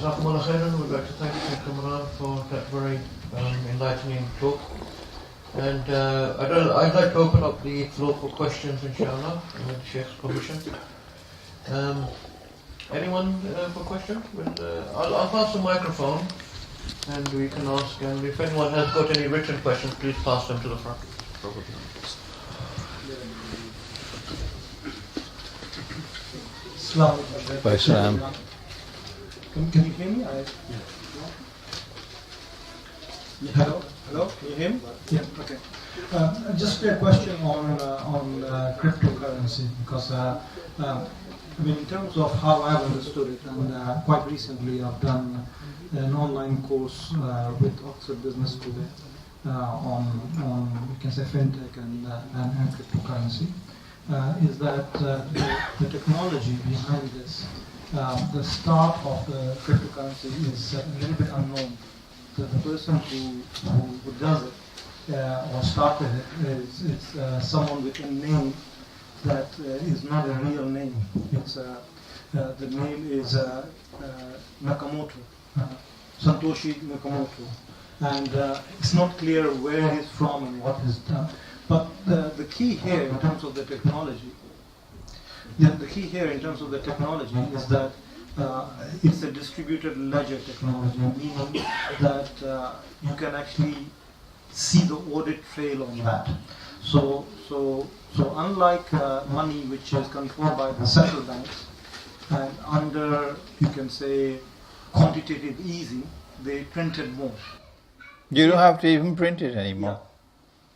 Jazakumullah khairan. We'd like to thank Sheikh Imran for that very enlightening talk. And I'd like to open up the floor for questions, inshallah, with Sheikh's permission. Anyone for questions? I'll pass the microphone and we can ask. And if anyone has got any written questions, please pass them to the front. Assalamu Can you hear me? Hello? Hello? Can you hear me? Yeah, okay. Just a question on cryptocurrency, because in terms of how I've understood it, and quite recently I've done an online course with Oxford Business School on you can say fintech and cryptocurrency, is that the technology behind this, the start of the cryptocurrency is a little bit unknown. The person who does it or started it is someone with a name that is not a real name. It's the name is Nakamoto, Satoshi Nakamoto, and it's not clear where he's from and what he's done. But the key here in terms of the technology, is that it's a distributed ledger technology, meaning that you can actually see the audit trail on that. So unlike money, which is controlled by the central banks, and under, you can say, quantitative easing, they printed more. You don't have to even print it anymore.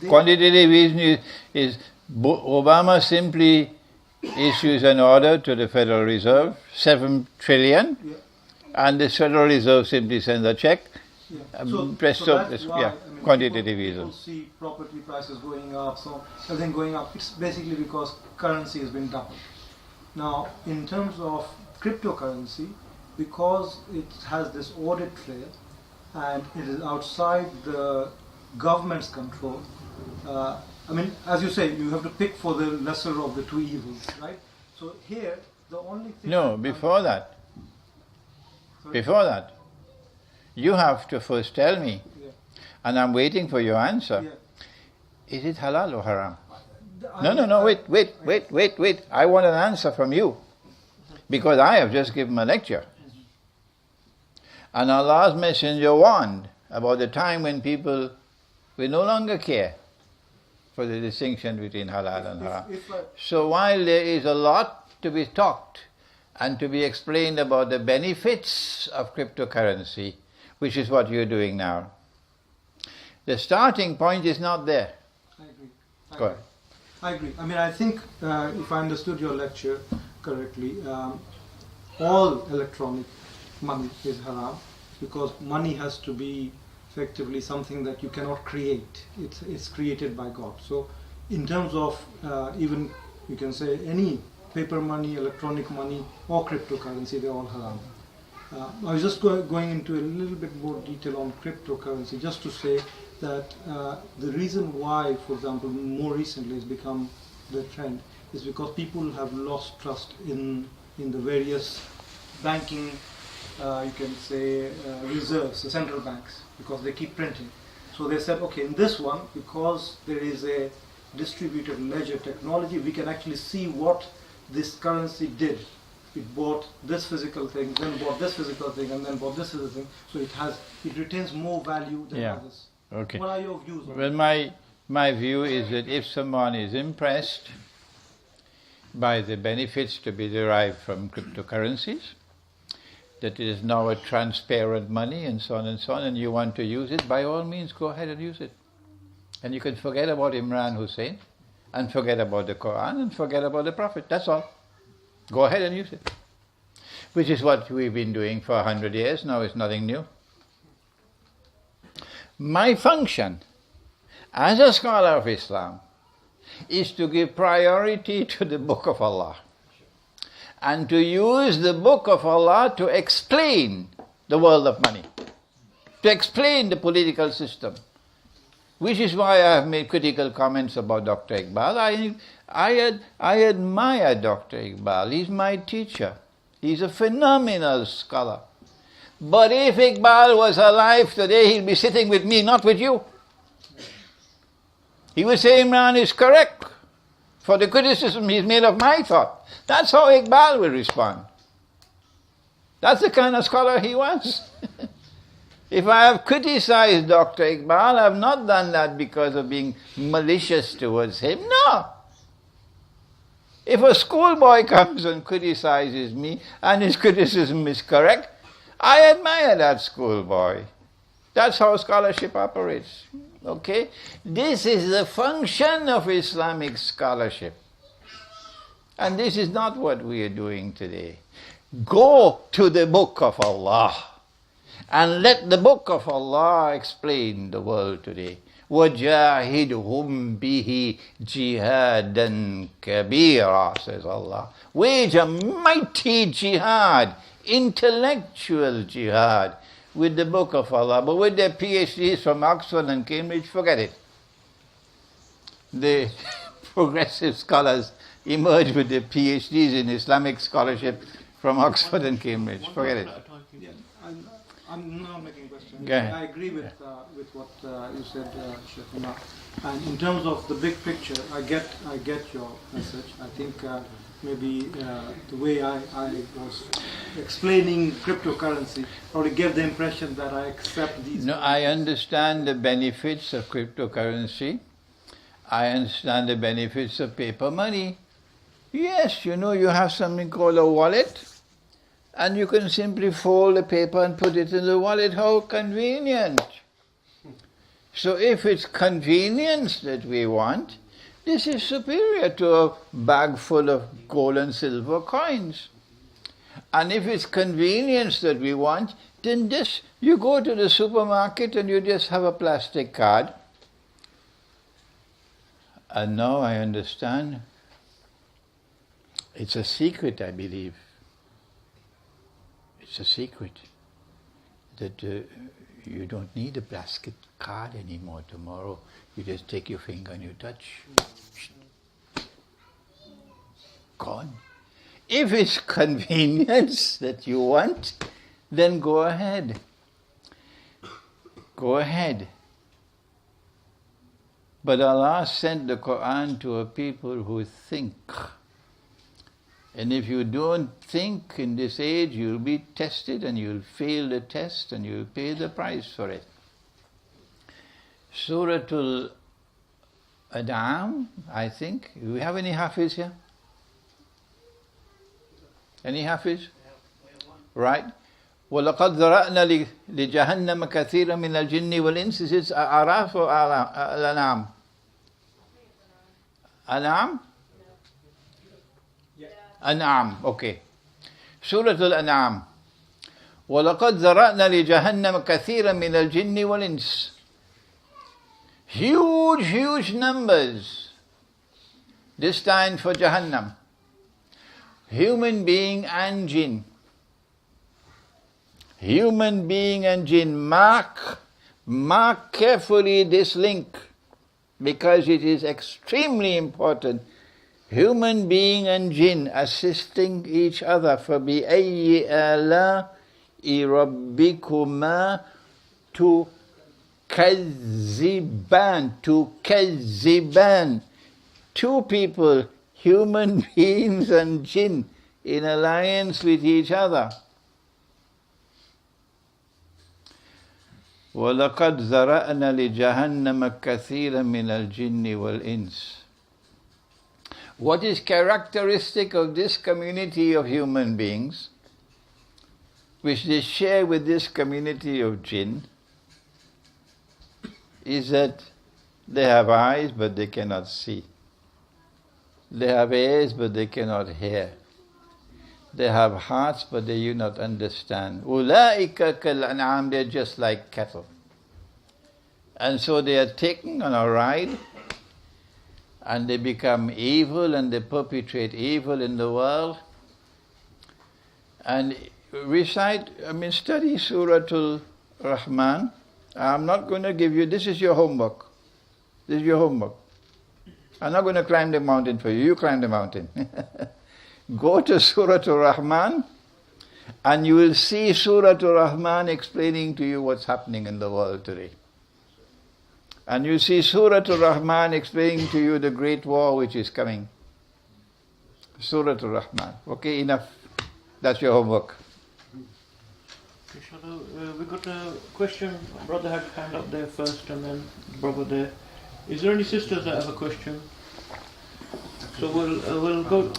Yeah. Quantitative easing is Obama simply issues an order to the Federal Reserve, 7 trillion, yeah, and the Federal Reserve simply sends a check. Yeah. Quantitative easing. People see property prices going up, so everything going up. It's basically because currency has been doubled. Now, in terms of cryptocurrency, because it has this audit trail and it is outside the government's control, as you say, you have to pick for the lesser of the two evils, right? So here, the only thing... No, before that, you have to first tell me, yeah, and I'm waiting for your answer. Yeah. Is it halal or haram? No, wait. I want an answer from you. Because I have just given a lecture. And Allah's Messenger warned about the time when people will no longer care for the distinction between halal and haram. So while there is a lot to be talked and to be explained about the benefits of cryptocurrency, which is what you're doing now, the starting point is not there. I agree. Go ahead. I agree. I think if I understood your lecture correctly, all electronic money is haram, because money has to be effectively something that you cannot create. It's created by God. So in terms of even, you can say, any paper money, electronic money, or cryptocurrency, they're all haram. I was just going into a little bit more detail on cryptocurrency, just to say that the reason why, for example, more recently has become the trend is because people have lost trust in the various banking, you can say, reserves, the central banks, because they keep printing. So they said, okay, in this one, because there is a distributed ledger technology, we can actually see what this currency did. It bought this physical thing, then bought this physical thing, and then bought this physical thing. So it retains more value than others. Okay. What are your views on that? Well, my view is that if someone is impressed by the benefits to be derived from cryptocurrencies, that it is now a transparent money and so on, and you want to use it, by all means go ahead and use it. And you can forget about Imran Hosein, and forget about the Quran, and forget about the Prophet. That's all. Go ahead and use it. Which is what we've been doing for 100 years now. It's nothing new. My function as a scholar of Islam is to give priority to the Book of Allah and to use the Book of Allah to explain the world of money, to explain the political system, which is why I have made critical comments about Dr. Iqbal. I admire Dr. Iqbal. He's my teacher. He's a phenomenal scholar. But if Iqbal was alive today, he'll be sitting with me, not with you. He would say Imran is correct for the criticism he's made of my thought. That's how Iqbal will respond. That's the kind of scholar he was. If I have criticized Dr. Iqbal, I have not done that because of being malicious towards him. No. If a schoolboy comes and criticizes me and his criticism is correct, I admire that schoolboy. That's how scholarship operates. Okay? This is the function of Islamic scholarship. And this is not what we are doing today. Go to the book of Allah and let the book of Allah explain the world today. وَجَاهِدْهُمْ بِهِ جِهَادًا كَبِيرًا, says Allah. Wage a mighty jihad, intellectual jihad, with the book of Allah. But with their PhDs from Oxford and Cambridge, forget it. The progressive scholars emerge with their PhDs in Islamic scholarship from Oxford and Cambridge. Forget it. Yeah, I'm not making a question. Go ahead. I agree with what you said, Sheikh Imran. And in terms of the big picture, I get your message. I think maybe the way I was explaining cryptocurrency probably gave the impression that I accept these. No, I understand the benefits of cryptocurrency. I understand the benefits of paper money. Yes, you have something called a wallet, and you can simply fold the paper and put it in the wallet. How convenient! So if it's convenience that we want, this is superior to a bag full of gold and silver coins. And if it's convenience that we want, then you go to the supermarket and you just have a plastic card. And now I understand. It's a secret, I believe. It's a secret that you don't need a plastic card anymore tomorrow. You just take your finger and you touch. Gone. If it's convenience that you want, then go ahead. Go ahead. But Allah sent the Quran to a people who think. And if you don't think in this age, you'll be tested and you'll fail the test and you'll pay the price for it. Surah Al-An'am, I think. Do we have any Hafiz here? Any Hafiz? Right. وَلَقَدْ ذَرَأْنَا لِجَهَنَّمَ كَثِيرًا مِنَ الْجِنِّ وَالْإِنسِ. Is it Araf or Al-An'am? An'am? An'am, okay. Surah Al-An'am. وَلَقَدْ ذَرَأْنَا لِجَهَنَّمَ كَثِيرًا مِنَ الْجِنِّ وَالْإِنسِ. Huge numbers. This time for Jahannam. Human being and jinn. Human being and jinn. Mark carefully this link, because it is extremely important. Human being and jinn assisting each other. فَبِأَيِّ آلَاءِ رَبِّكُمَا تُكَذِّبَانِ. Two people, human beings and jinn, in alliance with each other. وَلَقَدْ ذَرَأْنَا لِجَهَنَّمَ كَثِيرًا مِنَ الْجِنِّ وَالْإِنسِ. What is characteristic of this community of human beings, which they share with this community of jinn, is that they have eyes but they cannot see. They have ears but they cannot hear. They have hearts but they do not understand. أُولَٰئِكَ كَالْأَنْعَامِ. They're just like cattle. And so they are taken on a ride, and they become evil and they perpetrate evil in the world. And study Surah Al-Rahman. I'm not going to give you, this is your homework. This is your homework. I'm not going to climb the mountain for you. You climb the mountain. Go to Surah Al-Rahman and you will see Surah Ar-Rahman explaining to you what's happening in the world today. And you see Surah Ar-Rahman explaining to you the great war which is coming. Surah Ar-Rahman. Okay, enough. That's your homework. Inshallah, we got a question. Brother had hand up there first, and then brother there. Is there any sisters that have a question? So we'll go.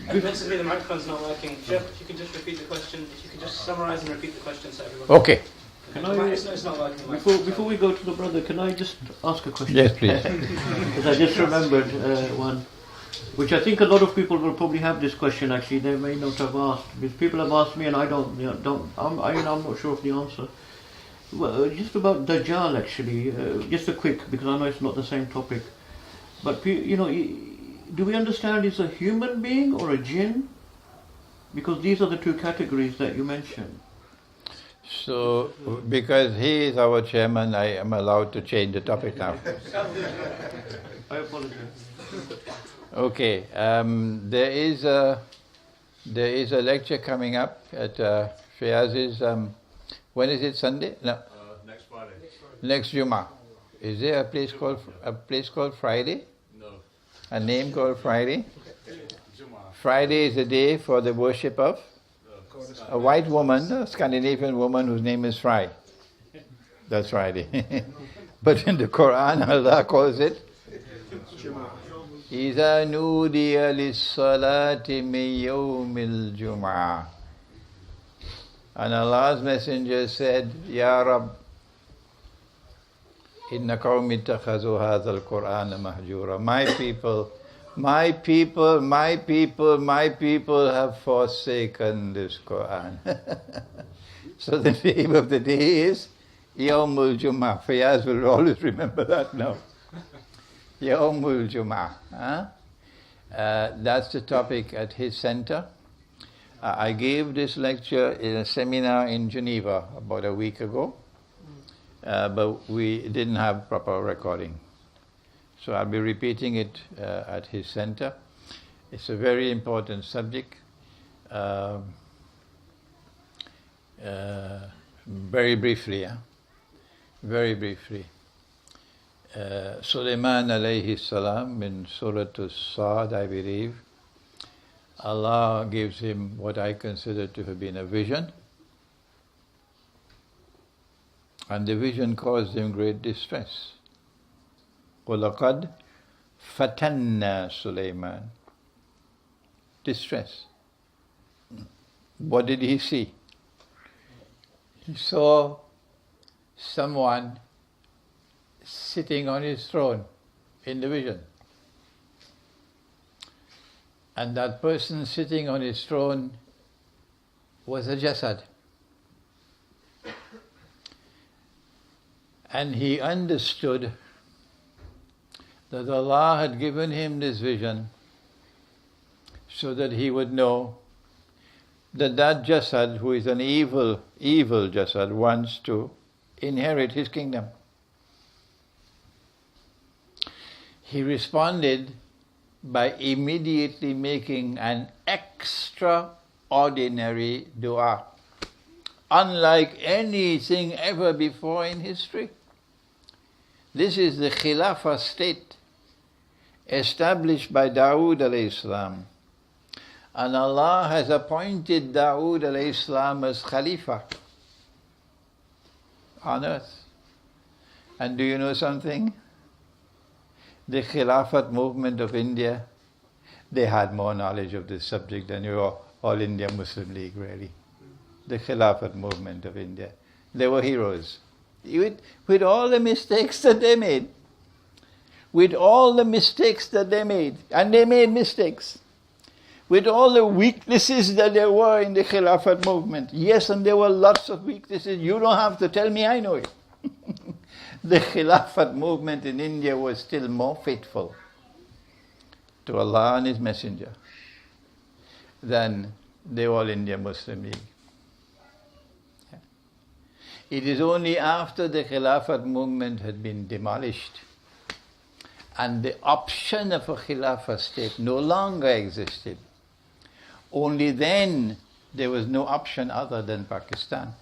Admittedly, the microphone's not working. Sheikh, if you could just repeat the question, if you could just summarize and repeat the question so everyone. Okay. Can I? It's not working. Before we go to the brother, can I just ask a question? Yes, please. Because I just remembered one, which I think a lot of people will probably have this question. Actually, they may not have asked. Because people have asked me, and I don't. I'm not sure of the answer. Well, just about Dajjal, actually. Just a quick, because I know it's not the same topic. But do we understand he's a human being or a jinn? Because these are the two categories that you mentioned. So, because he is our chairman, I am allowed to change the topic now. I apologize. Okay, there is a lecture coming up at Fayaz's. When is it? Sunday? No. Next Friday. Next Jummah. Is there a place called Friday? No. A name called Friday? Friday is a day for the worship of a white woman, a Scandinavian woman whose name is Fry. That's Friday. But in the Quran, Allah calls it إِذَا نُودِيَ لِلصَّلَاةِ مِنْ يَوْمِ الْجُمْعَةِ. And Allah's Messenger said, Ya Rab, إِنَّ قَوْمِ اتَّخَذُوا هَذَا الْقُرْآنَ مَهْجُورًا. My people have forsaken this Quran. So the name of the day is Yawmul Jummah. Fayaz will always remember that now. Yawmul Jummah. That's the topic at his center. I gave this lecture in a seminar in Geneva about a week ago, but we didn't have proper recording. So I'll be repeating it at his center. It's a very important subject. Very briefly, very briefly. Sulaiman alayhi salam in Surah As-Sad, I believe, Allah gives him what I consider to have been a vision. And the vision caused him great distress. وَلَقَدْ فَتَنَّا Sulaiman. Distress. What did he see? He saw someone sitting on his throne in the vision. And that person sitting on his throne was a jasad. And he understood that Allah had given him this vision so that he would know that that jasad, who is an evil jasad, wants to inherit his kingdom. He responded by immediately making an extraordinary dua, unlike anything ever before in history. This is the Khilafah state established by Dawood alayhi salam. And Allah has appointed Dawood alayhi salam as Khalifa on earth. And do you know something? The Khilafat movement of India, they had more knowledge of this subject than your All India Muslim League, really. The Khilafat movement of India. They were heroes. With all the mistakes that they made. With all the mistakes that they made. And they made mistakes. With all the weaknesses that there were in the Khilafat movement. Yes, and there were lots of weaknesses. You don't have to tell me, I know it. The Khilafat movement in India was still more faithful to Allah and His Messenger than the All India Muslim League. It is only after the Khilafat movement had been demolished and the option of a Khilafah state no longer existed, only then there was no option other than Pakistan.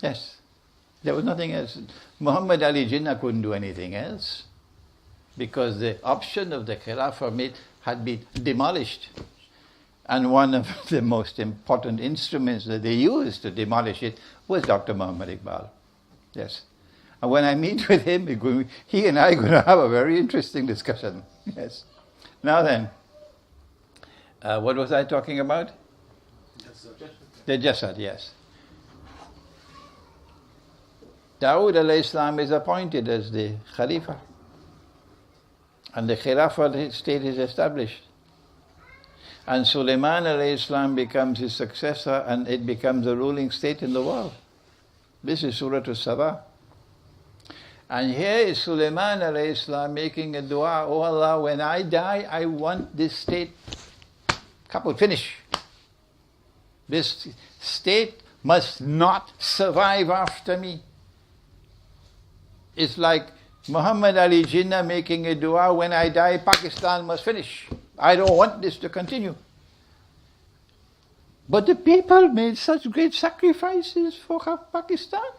Yes. There was nothing else. Muhammad Ali Jinnah couldn't do anything else because the option of the Khilafah had been demolished. And one of the most important instruments that they used to demolish it was Dr. Muhammad Iqbal. Yes. And when I meet with him, he and I are going to have a very interesting discussion. Yes. Now then, what was I talking about? The Jasad, yes. Dawood alayhi salam is appointed as the Khalifa. And the Khilafah state is established. And Sulaiman alayhi salam becomes his successor and it becomes a ruling state in the world. This is Surah Al-Sabah. And here is Sulaiman alayhi salam making a dua, "Oh Allah, when I die, I want this state coupled, finish. This state must not survive after me." It's like Muhammad Ali Jinnah making a dua, "When I die, Pakistan must finish. I don't want this to continue." But the people made such great sacrifices for Pakistan.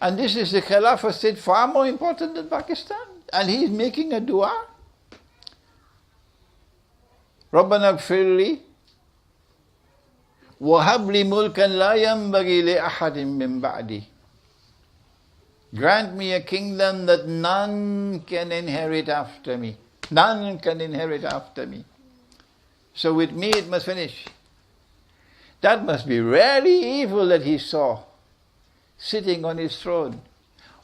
And this is the Khilafah state far more important than Pakistan. And he's making a dua. رَبَّنَا اغْفِرْ لِي وَهَبْ لِي مُلْكًا لَا يَنْبَغِي لِأَحَدٍ مِّن بَعْدِي. Grant me a kingdom that none can inherit after me. None can inherit after me. So with me it must finish. That must be really evil that he saw sitting on his throne.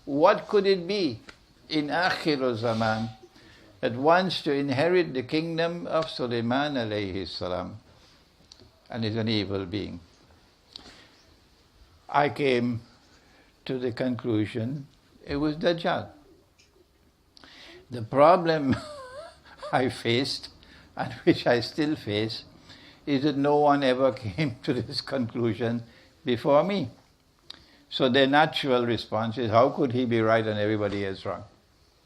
What could it be in Akhir Zaman that wants to inherit the kingdom of Sulaiman alayhi salam and is an evil being? I came to the conclusion it was Dajjal. The problem I faced, and which I still face, is that no one ever came to this conclusion before me. So their natural response is, how could he be right and everybody is wrong?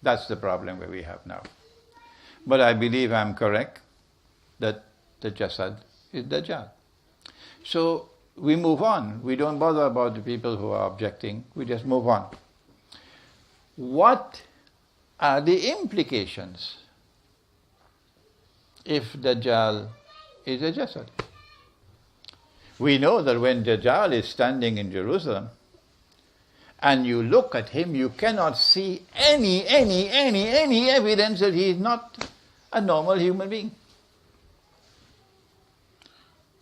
That's the problem that we have now. But I believe I'm correct that the Jasad is Dajjal. So we move on. We don't bother about the people who are objecting. We just move on. What are the implications if Dajjal is a Jasad? We know that when Dajjal is standing in Jerusalem and you look at him, you cannot see any evidence that he is not a normal human being.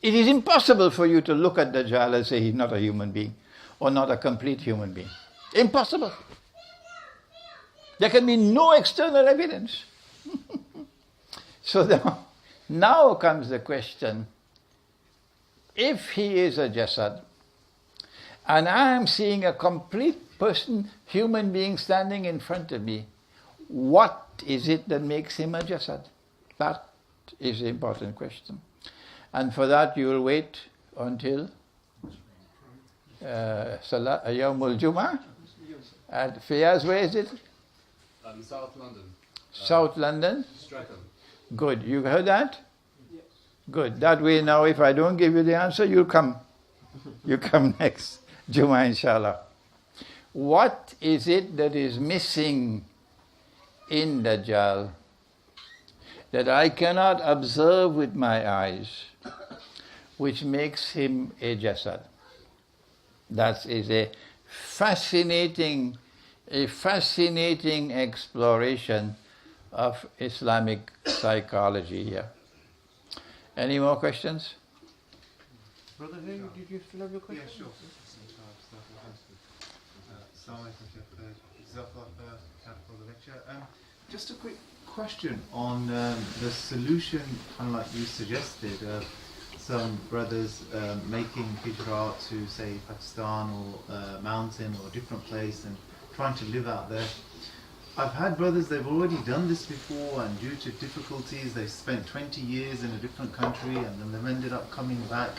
It is impossible for you to look at Dajjal and say he's not a human being or not a complete human being. Impossible. There can be no external evidence. So now comes the question, if he is a Jasad, and I am seeing a complete person, human being standing in front of me, what is it that makes him a Jasad? That is the important question. And for that you will wait until Yawmul Jum'ah. At Fiyaz, where is it? South London. South London? Streatham. Good. You heard that? Yes. Good. That way now if I don't give you the answer, you'll come. You come next Jum'ah, inshallah. What is it that is missing in Dajjal that I cannot observe with my eyes, which makes him a Jasad? That is a fascinating exploration of Islamic psychology here. Any more questions? Brother, hey, did you still have your question? Yeah, sure. Just a quick question on the solution, unlike you suggested, some brothers making hijrah to, say, Pakistan or mountain or a different place and trying to live out there. I've had brothers, they've already done this before, and due to difficulties they spent 20 years in a different country and then they've ended up coming back.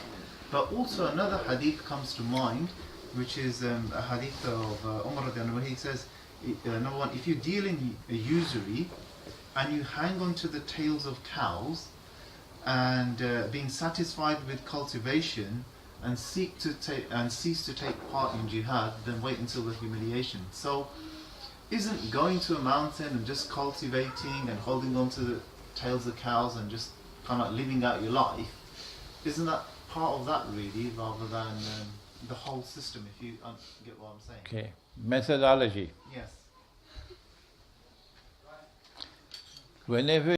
But also another hadith comes to mind, which is a hadith of Umar radiallahu anhu, where he says, number one, if you deal in a usury and you hang on to the tails of cows, and being satisfied with cultivation and cease to take part in jihad, then wait until the humiliation. So, isn't going to a mountain and just cultivating and holding on to the tails of cows and just kind of living out your life, isn't that part of that really, rather than the whole system, if you get what I'm saying? Okay. Methodology. Yes. Whenever